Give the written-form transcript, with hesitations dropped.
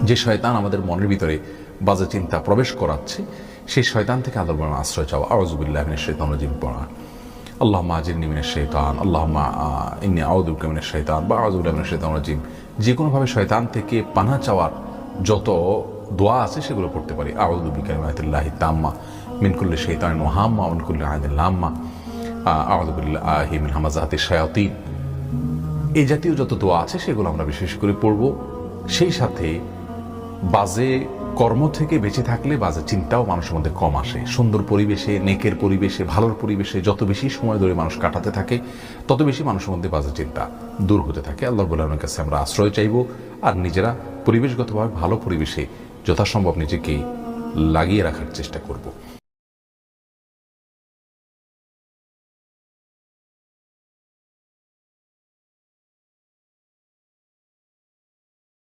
যে শয়তান আমাদের মনের ভিতরে বাজে চিন্তা প্রবেশ করাচ্ছে, সেই শয়তান থেকে আল্লাহর বলেন আশ্রয় চাওয়া। আউযু বিল্লাহি মিনাশ শাইতানির রাজিম পড়া, আল্লাহুম্মা আজিরনি মিনাশ শাইতান, আল্লাহুম্মা ইন্নী আউযু বিকা মিনাশ শাইতান বা আউযু বিল্লাহি মিনাশ শাইতানির রাজিম। যে কোনোভাবে শয়তান থেকে পানাহ চাওয়ার যত দোয়া আছে সেগুলো পড়তে পারি। আউযু বিকালিমাতিল্লাহি তাম্মা মিন কুল্লি শাইতানিন ওয়া হাম্মা ওয়া মিন কুল্লি আইনিন লাম্মা, আউযু বিল্লাহি মিন হামাযাতিশ শায়াতিন। এই জাতীয় যত দোয়া আছে সেগুলো আমরা বিশেষ করে পড়ব। সেই সাথে বাজে কর্ম থেকে বেঁচে থাকলে বাজে চিন্তাও মানুষের মধ্যে কম আসে। সুন্দর পরিবেশে, নেকের পরিবেশে, ভালোর পরিবেশে যত বেশি সময় ধরে মানুষ কাটাতে থাকে, তত বেশি মানুষের মধ্যে বাজে চিন্তা দূর হতে থাকে। আল্লাহ রাব্বুল আলামিনের কাছে আমরা আশ্রয় চাইব, আর নিজেরা পরিবেশগতভাবে ভালো পরিবেশে যথাসম্ভব নিজেকে লাগিয়ে রাখার চেষ্টা করব।